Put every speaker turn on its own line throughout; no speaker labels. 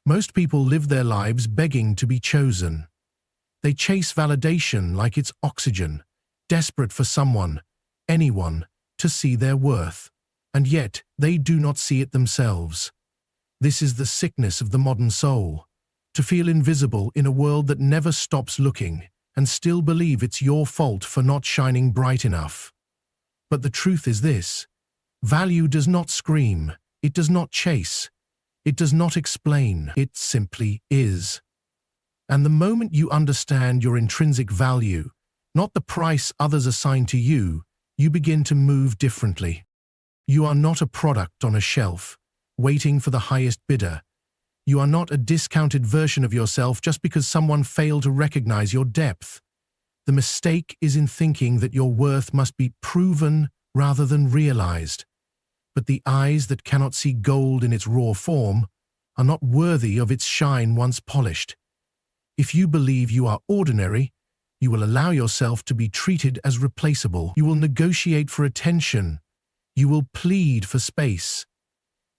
Most people live their lives begging to be chosen. They chase validation like it's oxygen, desperate for someone, anyone, to see their worth. And yet, they do not see it themselves. This is the sickness of the modern soul, to feel invisible in a world that never stops looking, and still believe it's your fault for not shining bright enough. But the truth is this: value does not scream, it does not chase, it does not explain, it simply is. And the moment you understand your intrinsic value, not the price others assign to you, you begin to move differently. You are not a product on a shelf, waiting for the highest bidder. You are not a discounted version of yourself just because someone failed to recognize your depth. The mistake is in thinking that your worth must be proven rather than realized. But the eyes that cannot see gold in its raw form are not worthy of its shine once polished. If you believe you are ordinary, you will allow yourself to be treated as replaceable. You will negotiate for attention. You will plead for space.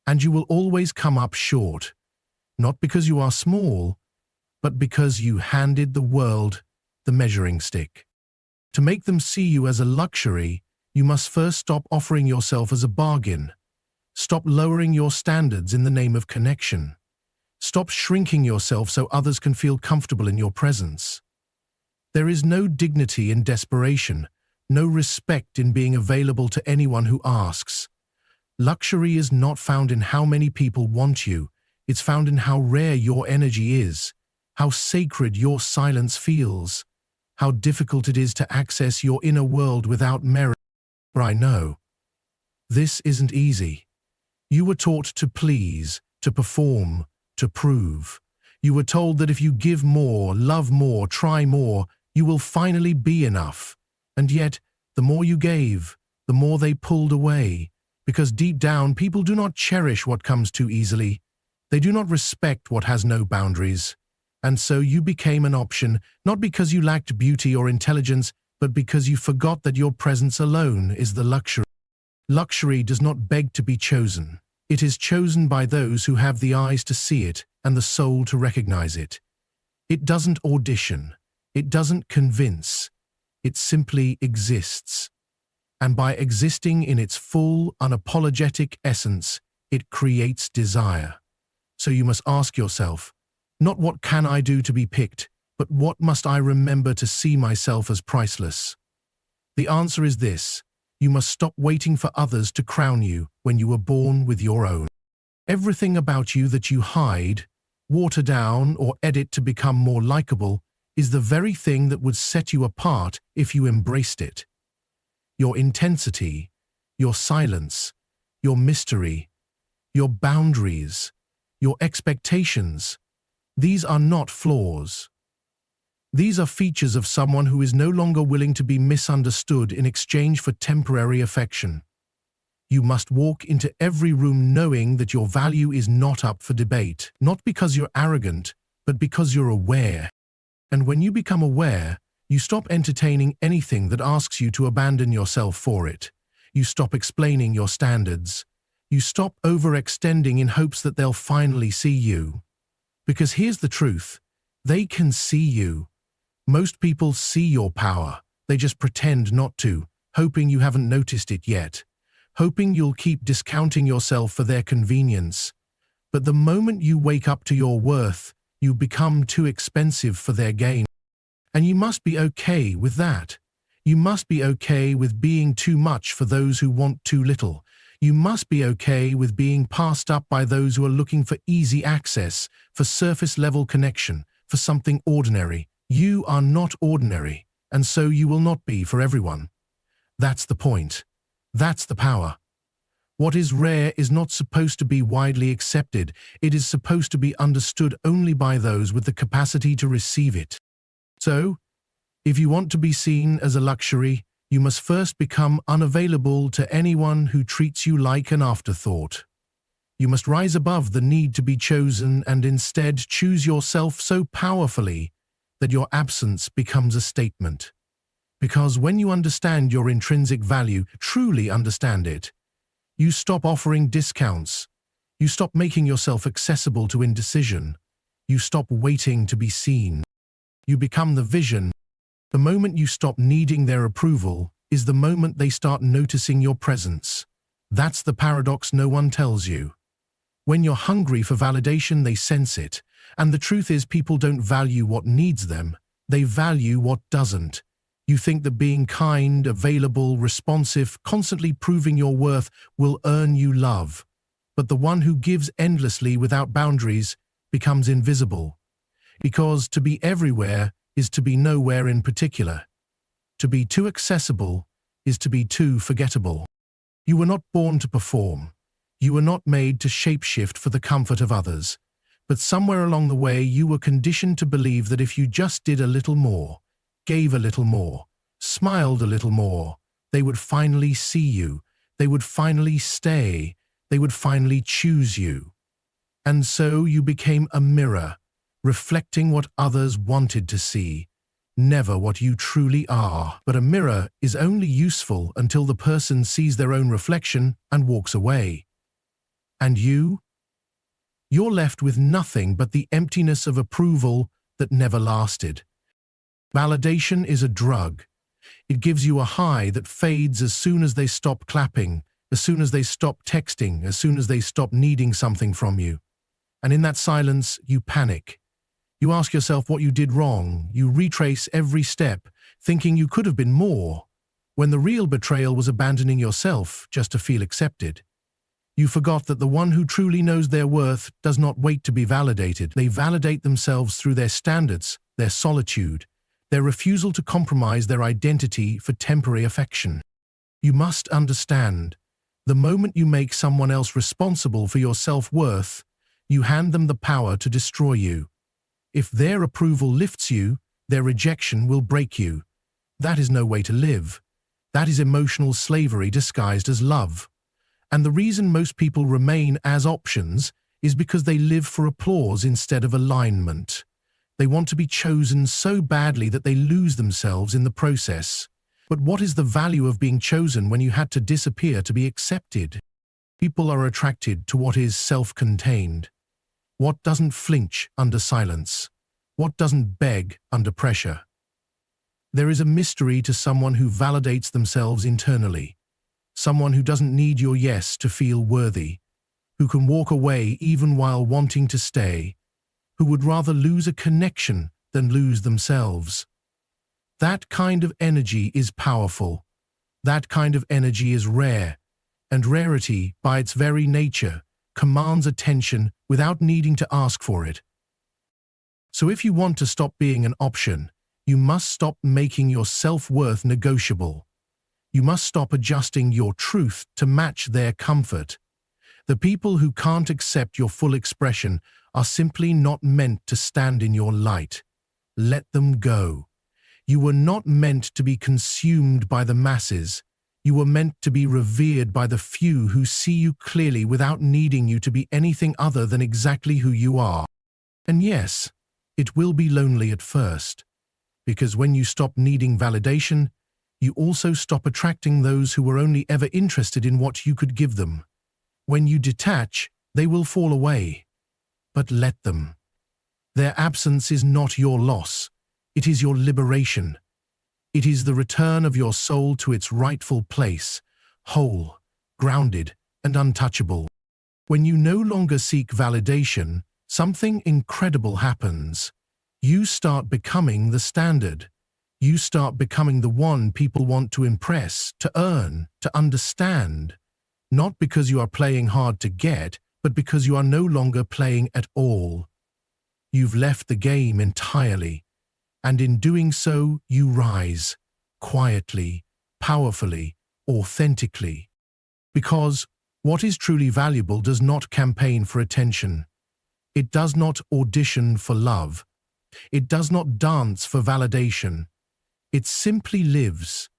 And you will always come up short, not because you are small, but because you handed the world the measuring stick. To make them see you as a luxury, you must first stop offering yourself as a bargain. Stop lowering your standards in the name of connection. Stop shrinking yourself so others can feel comfortable in your presence. There is no dignity in desperation, no respect in being available to anyone who asks. Luxury is not found in how many people want you, it's found in how rare your energy is, how sacred your silence feels, how difficult it is to access your inner world without merit. I know. This isn't easy. You were taught to please, to perform, to prove. You were told that if you give more, love more, try more, you will finally be enough. And yet, the more you gave, the more they pulled away. Because deep down, people do not cherish what comes too easily. They do not respect what has no boundaries. And so you became an option, not because you lacked beauty or intelligence, but because you forgot that your presence alone is the luxury. Luxury does not beg to be chosen. It is chosen by those who have the eyes to see it and the soul to recognize it. It doesn't audition. It doesn't convince. It simply exists. And by existing in its full, unapologetic essence, it creates desire. So you must ask yourself, not what can I do to be picked, but what must I remember to see myself as priceless? The answer is this: you must stop waiting for others to crown you when you were born with your own. Everything about you that you hide, water down, or edit to become more likable is the very thing that would set you apart if you embraced it. Your intensity, your silence, your mystery, your boundaries, your expectations, these are not flaws. These are features of someone who is no longer willing to be misunderstood in exchange for temporary affection. You must walk into every room knowing that your value is not up for debate, not because you're arrogant, but because you're aware. And when you become aware, you stop entertaining anything that asks you to abandon yourself for it. You stop explaining your standards. You stop overextending in hopes that they'll finally see you. Because here's the truth: they can see you. Most people see your power. They just pretend not to, hoping you haven't noticed it yet, hoping you'll keep discounting yourself for their convenience. But the moment you wake up to your worth, you become too expensive for their gain. And you must be okay with that. You must be okay with being too much for those who want too little. You must be okay with being passed up by those who are looking for easy access, for surface-level connection, for something ordinary. You are not ordinary, and so you will not be for everyone. That's the point. That's the power. What is rare is not supposed to be widely accepted. It is supposed to be understood only by those with the capacity to receive it. So, if you want to be seen as a luxury, you must first become unavailable to anyone who treats you like an afterthought. You must rise above the need to be chosen and instead choose yourself so powerfully that your absence becomes a statement. Because when you understand your intrinsic value, truly understand it, you stop offering discounts. You stop making yourself accessible to indecision. You stop waiting to be seen. You become the vision. The moment you stop needing their approval is the moment they start noticing your presence. That's the paradox no one tells you. When you're hungry for validation, they sense it. And the truth is, people don't value what needs them. They value what doesn't. You think that being kind, available, responsive, constantly proving your worth will earn you love. But the one who gives endlessly without boundaries becomes invisible. Because to be everywhere is to be nowhere in particular. To be too accessible is to be too forgettable. You were not born to perform. You were not made to shapeshift for the comfort of others. But somewhere along the way, you were conditioned to believe that if you just did a little more, gave a little more, smiled a little more, they would finally see you, they would finally stay, they would finally choose you. And so you became a mirror, reflecting what others wanted to see, never what you truly are. But a mirror is only useful until the person sees their own reflection and walks away. And you're left with nothing but the emptiness of approval that never lasted. Validation is a drug. It gives you a high that fades as soon as they stop clapping, as soon as they stop texting, as soon as they stop needing something from you. And in that silence, you panic. You ask yourself what you did wrong. You retrace every step, thinking you could have been more, when the real betrayal was abandoning yourself just to feel accepted. You forgot that the one who truly knows their worth does not wait to be validated. They validate themselves through their standards, their solitude, their refusal to compromise their identity for temporary affection. You must understand, the moment you make someone else responsible for your self-worth, you hand them the power to destroy you. If their approval lifts you, their rejection will break you. That is no way to live. That is emotional slavery disguised as love. And the reason most people remain as options is because they live for applause instead of alignment. They want to be chosen so badly that they lose themselves in the process. But what is the value of being chosen when you had to disappear to be accepted? People are attracted to what is self-contained. What doesn't flinch under silence? What doesn't beg under pressure? There is a mystery to someone who validates themselves internally. Someone who doesn't need your yes to feel worthy, who can walk away even while wanting to stay, who would rather lose a connection than lose themselves. That kind of energy is powerful. That kind of energy is rare, and rarity, by its very nature, commands attention without needing to ask for it. So if you want to stop being an option, you must stop making your self-worth negotiable. You must stop adjusting your truth to match their comfort. The people who can't accept your full expression are simply not meant to stand in your light. Let them go. You were not meant to be consumed by the masses. You were meant to be revered by the few who see you clearly without needing you to be anything other than exactly who you are. And yes, it will be lonely at first, because when you stop needing validation, you also stop attracting those who were only ever interested in what you could give them. When you detach, they will fall away. But let them. Their absence is not your loss. It is your liberation. It is the return of your soul to its rightful place, whole, grounded, and untouchable. When you no longer seek validation, something incredible happens. You start becoming the standard. You start becoming the one people want to impress, to earn, to understand. Not because you are playing hard to get, but because you are no longer playing at all. You've left the game entirely, and in doing so, you rise, quietly, powerfully, authentically. Because what is truly valuable does not campaign for attention. It does not audition for love. It does not dance for validation. It simply lives,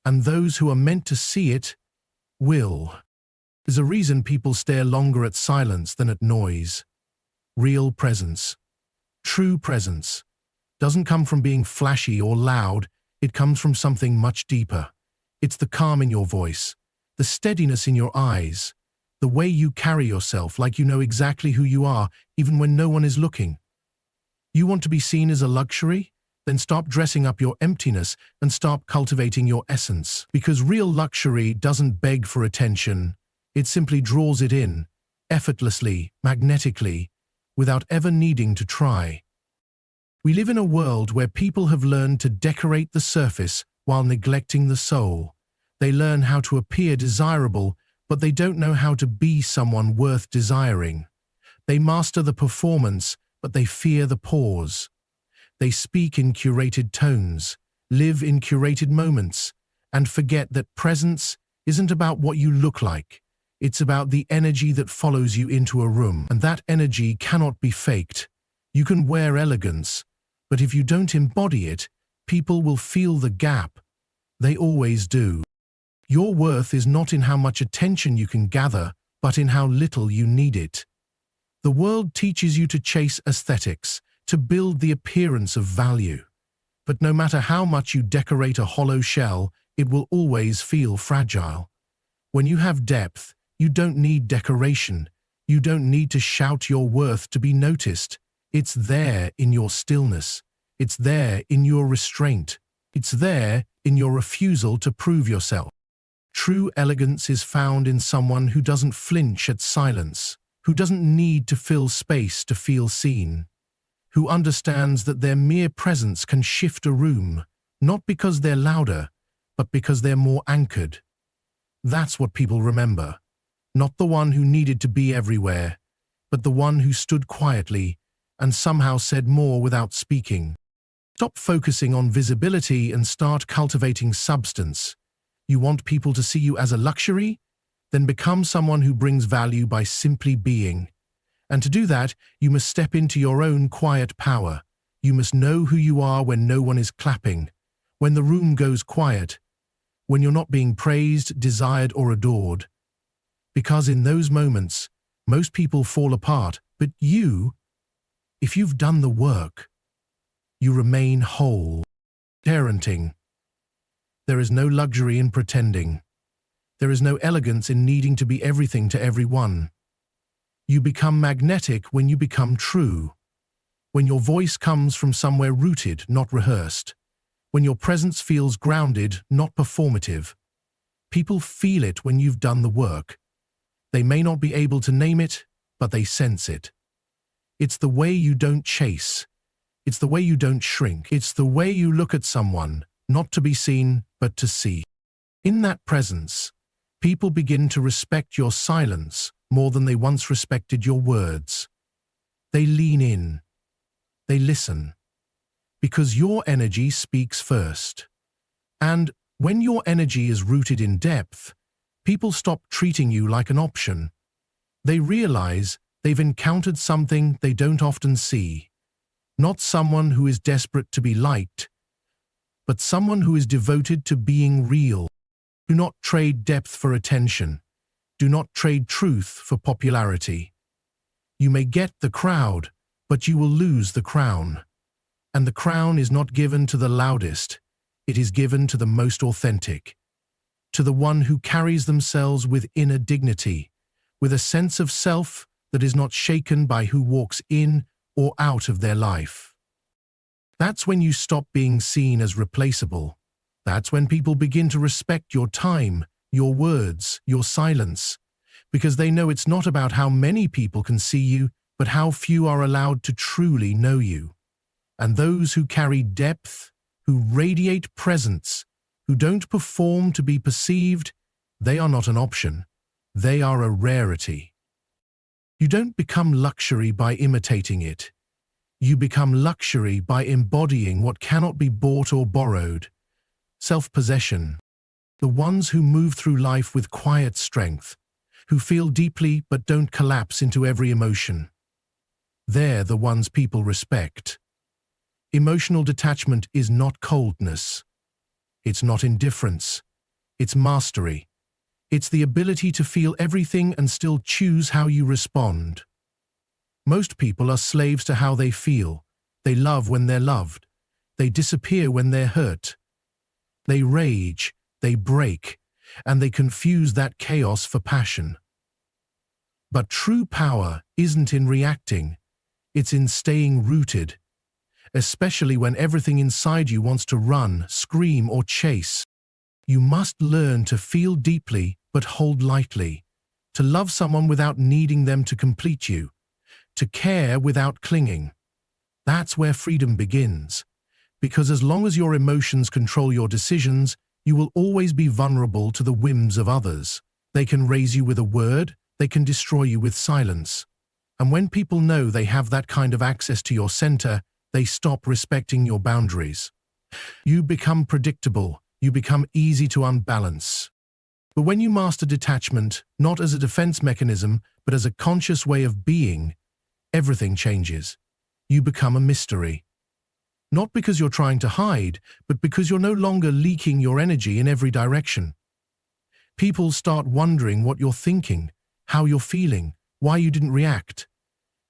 and those who are meant to see it will. There's a reason people stare longer at silence than at noise. Real presence, true presence, doesn't come from being flashy or loud. It comes from something much deeper. It's the calm in your voice, the steadiness in your eyes, The way you carry yourself, like you know exactly who you are, even when no one is looking. You want to be seen as a luxury? Then stop dressing up your emptiness and start cultivating your essence. Because real luxury doesn't beg for attention. It simply draws it in, effortlessly, magnetically, without ever needing to try. We live in a world where people have learned to decorate the surface while neglecting the soul. They learn how to appear desirable, but they don't know how to be someone worth desiring. They master the performance, but they fear the pause. They speak in curated tones, live in curated moments, and forget that presence isn't about what you look like. It's about the energy that follows you into a room, and that energy cannot be faked. You can wear elegance, but if you don't embody it, people will feel the gap. They always do. Your worth is not in how much attention you can gather, but in how little you need it. The world teaches you to chase aesthetics, to build the appearance of value. But no matter how much you decorate a hollow shell, it will always feel fragile. When you have depth, you don't need decoration. You don't need to shout your worth to be noticed. It's there in your stillness. It's there in your restraint. It's there in your refusal to prove yourself. True elegance is found in someone who doesn't flinch at silence, who doesn't need to fill space to feel seen, who understands that their mere presence can shift a room, not because they're louder, but because they're more anchored. That's what people remember. Not the one who needed to be everywhere, but the one who stood quietly and somehow said more without speaking. Stop focusing on visibility and start cultivating substance. You want people to see you as a luxury? Then become someone who brings value by simply being. And to do that, you must step into your own quiet power. You must know who you are when no one is clapping, when the room goes quiet, when you're not being praised, desired, or adored. Because in those moments, most people fall apart, but you, if you've done the work, you remain whole. Parenting. There is no luxury in pretending. There is no elegance in needing to be everything to everyone. You become magnetic when you become true. When your voice comes from somewhere rooted, not rehearsed. When your presence feels grounded, not performative. People feel it when you've done the work. They may not be able to name it, but they sense it. It's the way you don't chase. It's the way you don't shrink. It's the way you look at someone, not to be seen, but to see. In that presence, people begin to respect your silence more than they once respected your words. They lean in. They listen. Because your energy speaks first. And when your energy is rooted in depth, people stop treating you like an option. They realize they've encountered something they don't often see. Not someone who is desperate to be liked, but someone who is devoted to being real. Do not trade depth for attention. Do not trade truth for popularity. You may get the crowd, but you will lose the crown. And the crown is not given to the loudest. It is given to the most authentic. To the one who carries themselves with inner dignity, with a sense of self that is not shaken by who walks in or out of their life. That's when you stop being seen as replaceable. That's when people begin to respect your time, your words, your silence, because they know it's not about how many people can see you, but how few are allowed to truly know you. And those who carry depth, who radiate presence, who don't perform to be perceived, they are not an option. They are a rarity. You don't become luxury by imitating it. You become luxury by embodying what cannot be bought or borrowed. Self-possession. The ones who move through life with quiet strength, who feel deeply but don't collapse into every emotion. They're the ones people respect. Emotional detachment is not coldness. It's not indifference. It's mastery. It's the ability to feel everything and still choose how you respond. Most people are slaves to how they feel. They love when they're loved. They disappear when they're hurt. They rage, they break, and they confuse that chaos for passion. But true power isn't in reacting, it's in staying rooted, especially when everything inside you wants to run, scream, or chase. You must learn to feel deeply but hold lightly, to love someone without needing them to complete you, to care without clinging. That's where freedom begins, because as long as your emotions control your decisions, you will always be vulnerable to the whims of others. They can raise you with a word, they can destroy you with silence. And when people know they have that kind of access to your center, they stop respecting your boundaries. You become predictable, you become easy to unbalance. But when you master detachment, not as a defense mechanism, but as a conscious way of being, everything changes. You become a mystery. Not because you're trying to hide, but because you're no longer leaking your energy in every direction. People start wondering what you're thinking, how you're feeling, why you didn't react.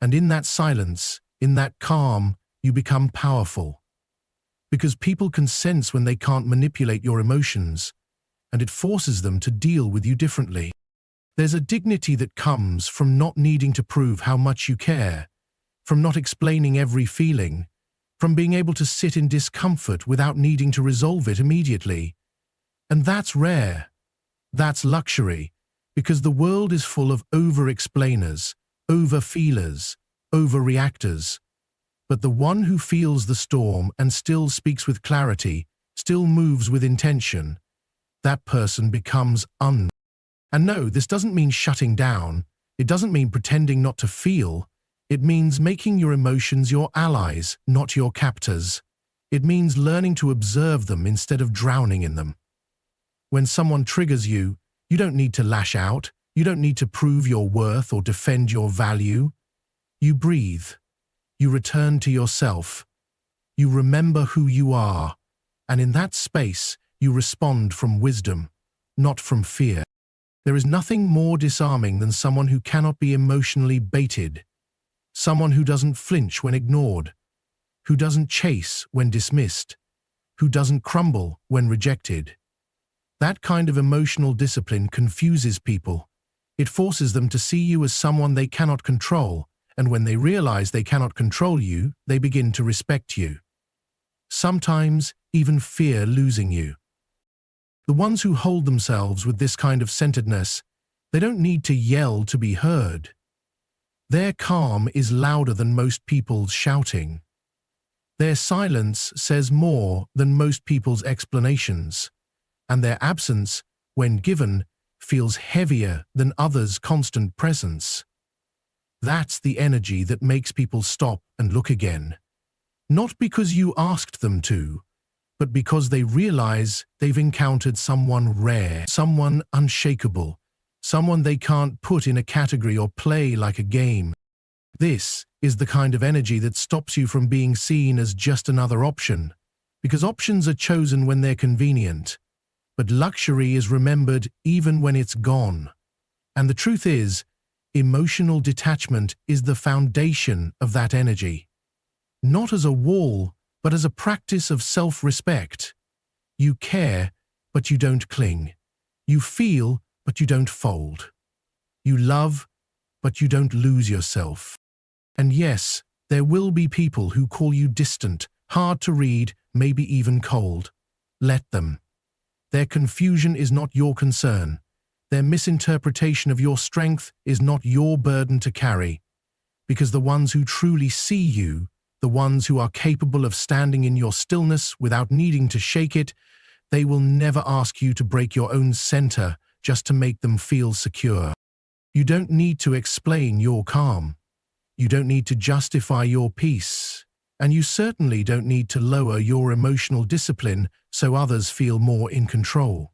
And in that silence, in that calm, you become powerful. Because people can sense when they can't manipulate your emotions, and it forces them to deal with you differently. There's a dignity that comes from not needing to prove how much you care, from not explaining every feeling, from being able to sit in discomfort without needing to resolve it immediately. And that's rare. That's luxury, because the world is full of over-explainers, over-feelers, over-reactors. But the one who feels the storm and still speaks with clarity, still moves with intention, that person becomes un. And no, this doesn't mean shutting down. It doesn't mean pretending not to feel. It means making your emotions your allies, not your captors. It means learning to observe them instead of drowning in them. When someone triggers you, you don't need to lash out. You don't need to prove your worth or defend your value. You breathe. You return to yourself. You remember who you are. And in that space, you respond from wisdom, not from fear. There is nothing more disarming than someone who cannot be emotionally baited. Someone who doesn't flinch when ignored, who doesn't chase when dismissed, who doesn't crumble when rejected. That kind of emotional discipline confuses people. It forces them to see you as someone they cannot control, and when they realize they cannot control you, they begin to respect you. Sometimes even fear losing you. The ones who hold themselves with this kind of centeredness, they don't need to yell to be heard. Their calm is louder than most people's shouting. Their silence says more than most people's explanations, and their absence, when given, feels heavier than others' constant presence. That's the energy that makes people stop and look again. Not because you asked them to, but because they realize they've encountered someone rare, someone unshakable, someone they can't put in a category or play like a game. This is the kind of energy that stops you from being seen as just another option, because options are chosen when they're convenient, but luxury is remembered even when it's gone. And the truth is, emotional detachment is the foundation of that energy. Not as a wall, but as a practice of self-respect. You care, but you don't cling. You feel, but you don't fold. You love, but you don't lose yourself. And yes, there will be people who call you distant, hard to read, maybe even cold. Let them. Their confusion is not your concern. Their misinterpretation of your strength is not your burden to carry. Because the ones who truly see you, the ones who are capable of standing in your stillness without needing to shake it, they will never ask you to break your own center just to make them feel secure. You don't need to explain your calm. You don't need to justify your peace. And you certainly don't need to lower your emotional discipline so others feel more in control.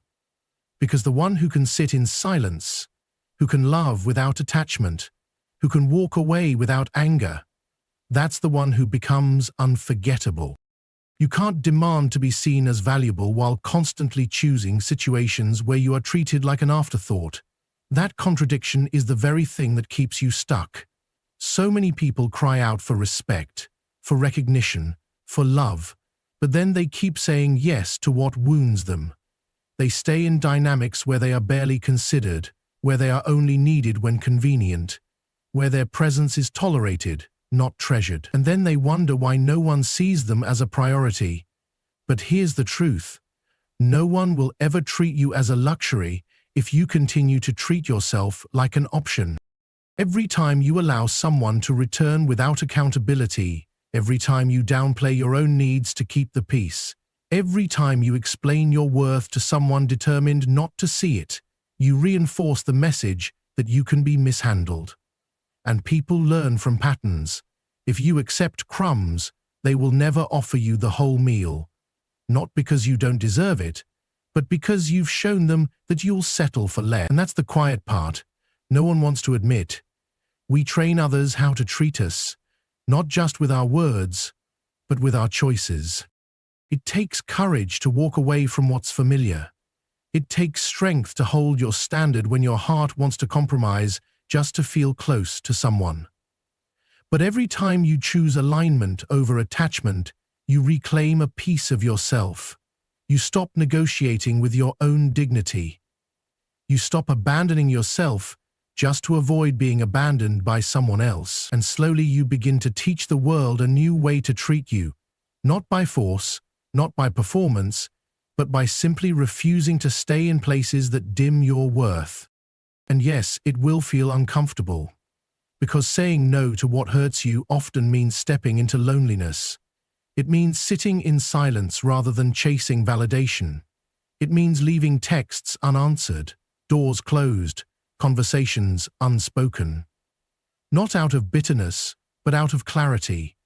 Because the one who can sit in silence, who can love without attachment, who can walk away without anger, that's the one who becomes unforgettable. You can't demand to be seen as valuable while constantly choosing situations where you are treated like an afterthought. That contradiction is the very thing that keeps you stuck. So many people cry out for respect, for recognition, for love, but then they keep saying yes to what wounds them. They stay in dynamics where they are barely considered, where they are only needed when convenient, where their presence is tolerated, not treasured. And then they wonder why no one sees them as a priority. But here's the truth. No one will ever treat you as a luxury if you continue to treat yourself like an option. Every time you allow someone to return without accountability, every time you downplay your own needs to keep the peace, every time you explain your worth to someone determined not to see it, you reinforce the message that you can be mishandled. And people learn from patterns. If you accept crumbs, they will never offer you the whole meal. Not because you don't deserve it, but because you've shown them that you'll settle for less. And that's the quiet part. No one wants to admit. We train others how to treat us, not just with our words, but with our choices. It takes courage to walk away from what's familiar. It takes strength to hold your standard when your heart wants to compromise just to feel close to someone. But every time you choose alignment over attachment, you reclaim a piece of yourself. You stop negotiating with your own dignity. You stop abandoning yourself just to avoid being abandoned by someone else. And slowly you begin to teach the world a new way to treat you, not by force, not by performance, but by simply refusing to stay in places that dim your worth. And yes, it will feel uncomfortable, because saying no to what hurts you often means stepping into loneliness. It means sitting in silence rather than chasing validation. It means leaving texts unanswered, doors closed, conversations unspoken. Not out of bitterness, but out of clarity,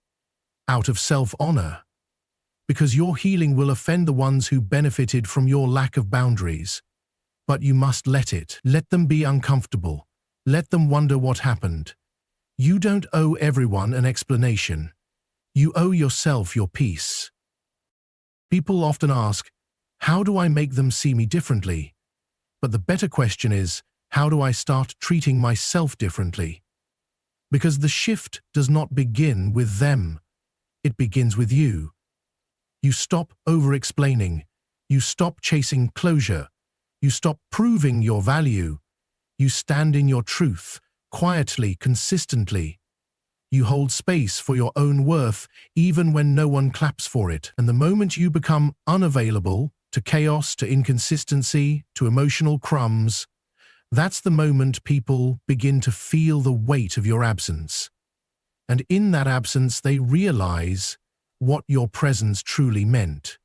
out of self-honor. Because your healing will offend the ones who benefited from your lack of boundaries. But you must let it. Let them be uncomfortable. Let them wonder what happened. You don't owe everyone an explanation. You owe yourself your peace. People often ask, how do I make them see me differently? But the better question is, how do I start treating myself differently? Because the shift does not begin with them. It begins with you. You stop over-explaining. You stop chasing closure. You stop proving your value. You stand in your truth, quietly, consistently. You hold space for your own worth, even when no one claps for it. And the moment you become unavailable to chaos, to inconsistency, to emotional crumbs, that's the moment people begin to feel the weight of your absence. And in that absence, they realize what your presence truly meant.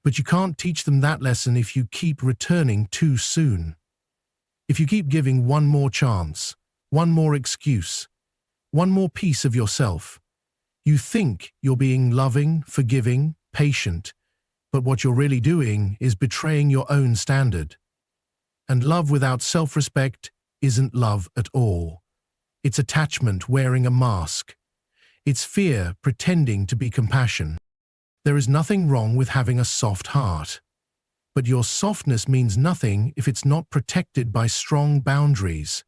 But you can't teach them that lesson if you keep returning too soon. If you keep giving one more chance, one more excuse, one more piece of yourself. You think you're being loving, forgiving, patient, but what you're really doing is betraying your own standard. And love without self-respect isn't love at all. It's attachment wearing a mask. It's fear pretending to be compassion. There is nothing wrong with having a soft heart. But your softness means nothing if it's not protected by strong boundaries.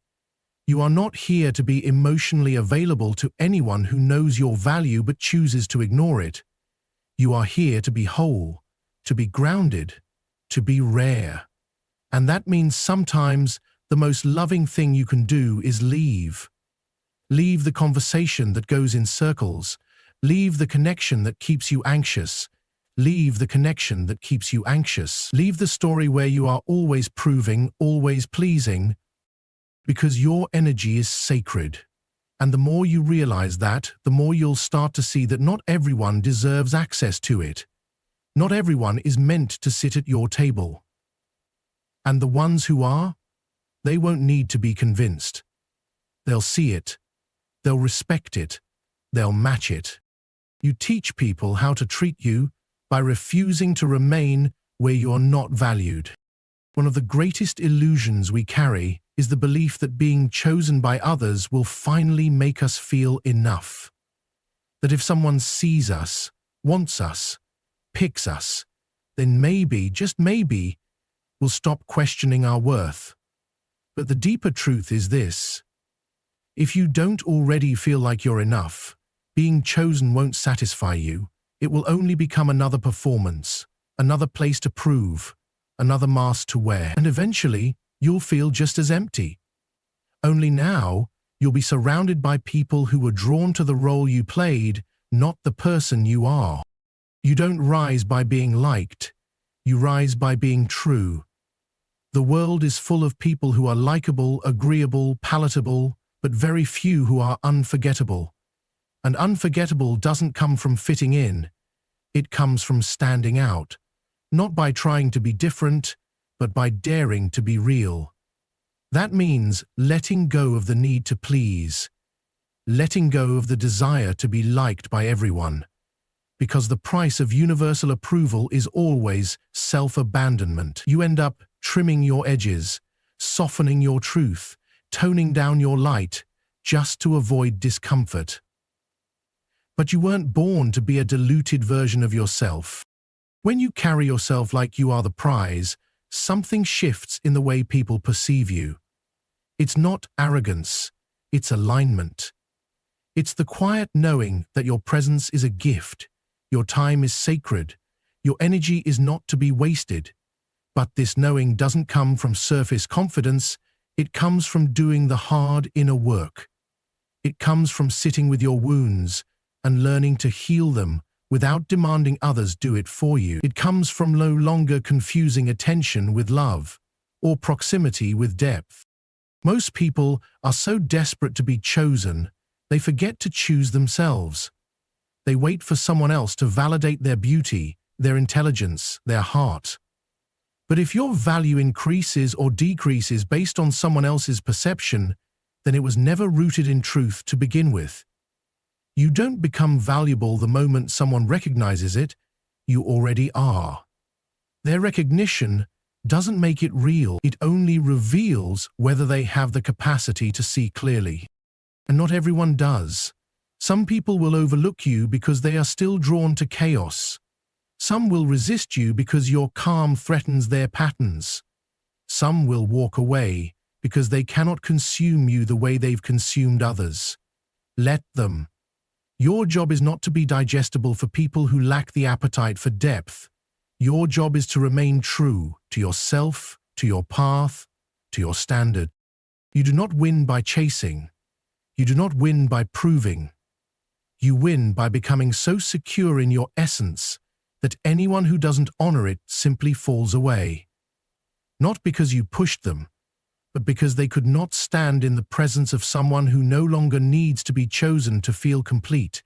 You are not here to be emotionally available to anyone who knows your value but chooses to ignore it. You are here to be whole, to be grounded, to be rare. And that means sometimes the most loving thing you can do is leave. Leave the conversation that goes in circles. Leave the connection that keeps you anxious. Leave the connection that keeps you anxious. Leave the story where you are always proving, always pleasing, because your energy is sacred. And the more you realize that, the more you'll start to see that not everyone deserves access to it. Not everyone is meant to sit at your table. And the ones who are, they won't need to be convinced. They'll see it. They'll respect it. They'll match it. You teach people how to treat you by refusing to remain where you're not valued. One of the greatest illusions we carry is the belief that being chosen by others will finally make us feel enough. That if someone sees us, wants us, picks us, then maybe, just maybe, we'll stop questioning our worth. But the deeper truth is this. If you don't already feel like you're enough, being chosen won't satisfy you. It will only become another performance, another place to prove, another mask to wear. And eventually, you'll feel just as empty. Only now, you'll be surrounded by people who were drawn to the role you played, not the person you are. You don't rise by being liked. You rise by being true. The world is full of people who are likable, agreeable, palatable, but very few who are unforgettable. And unforgettable doesn't come from fitting in. It comes from standing out, not by trying to be different, but by daring to be real. That means letting go of the need to please, letting go of the desire to be liked by everyone, because the price of universal approval is always self-abandonment. You end up trimming your edges, softening your truth, toning down your light, just to avoid discomfort. But you weren't born to be a diluted version of yourself. When you carry yourself like you are the prize, something shifts in the way people perceive you. It's not arrogance, it's alignment. It's the quiet knowing that your presence is a gift, your time is sacred, your energy is not to be wasted. But this knowing doesn't come from surface confidence, it comes from doing the hard inner work. It comes from sitting with your wounds and learning to heal them without demanding others do it for you. It comes from no longer confusing attention with love or proximity with depth. Most people are so desperate to be chosen, they forget to choose themselves. They wait for someone else to validate their beauty, their intelligence, their heart. But if your value increases or decreases based on someone else's perception, then it was never rooted in truth to begin with. You don't become valuable the moment someone recognizes it, you already are. Their recognition doesn't make it real, it only reveals whether they have the capacity to see clearly. And not everyone does. Some people will overlook you because they are still drawn to chaos. Some will resist you because your calm threatens their patterns. Some will walk away because they cannot consume you the way they've consumed others. Let them. Your job is not to be digestible for people who lack the appetite for depth. Your job is to remain true to yourself, to your path, to your standard. You do not win by chasing. You do not win by proving. You win by becoming so secure in your essence that anyone who doesn't honor it simply falls away. Not because you pushed them, but because they could not stand in the presence of someone who no longer needs to be chosen to feel complete.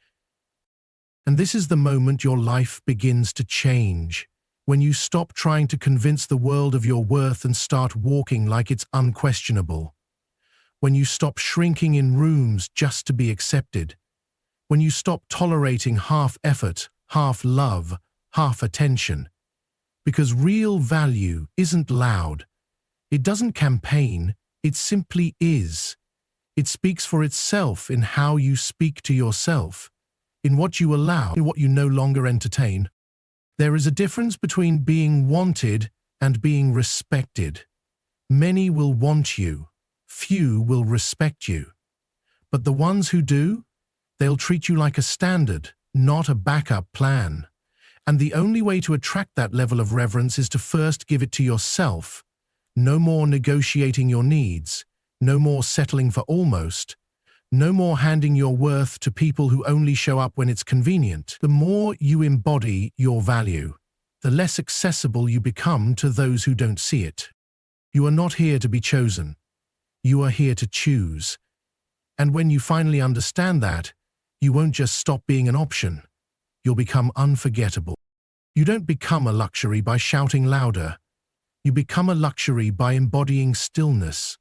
And this is the moment your life begins to change, when you stop trying to convince the world of your worth and start walking like it's unquestionable. When you stop shrinking in rooms just to be accepted. When you stop tolerating half effort, half love, half attention. Because real value isn't loud. It doesn't campaign, it simply is. It speaks for itself in how you speak to yourself, in what you allow, in what you no longer entertain. There is a difference between being wanted and being respected. Many will want you, few will respect you. But the ones who do, they'll treat you like a standard, not a backup plan. And the only way to attract that level of reverence is to first give it to yourself. No more negotiating your needs, no more settling for almost, no more handing your worth to people who only show up when it's convenient. The more you embody your value, the less accessible you become to those who don't see it. You are not here to be chosen. You are here to choose. And when you finally understand that, you won't just stop being an option. You'll become unforgettable. You don't become a luxury by shouting louder. You become a luxury by embodying stillness,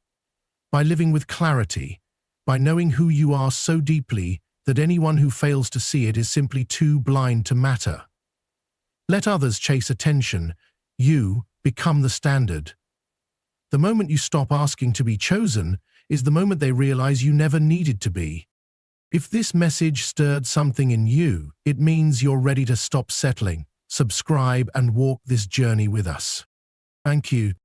by living with clarity, by knowing who you are so deeply that anyone who fails to see it is simply too blind to matter. Let others chase attention. You become the standard. The moment you stop asking to be chosen is the moment they realize you never needed to be. If this message stirred something in you, it means you're ready to stop settling, subscribe, and walk this journey with us. Thank you.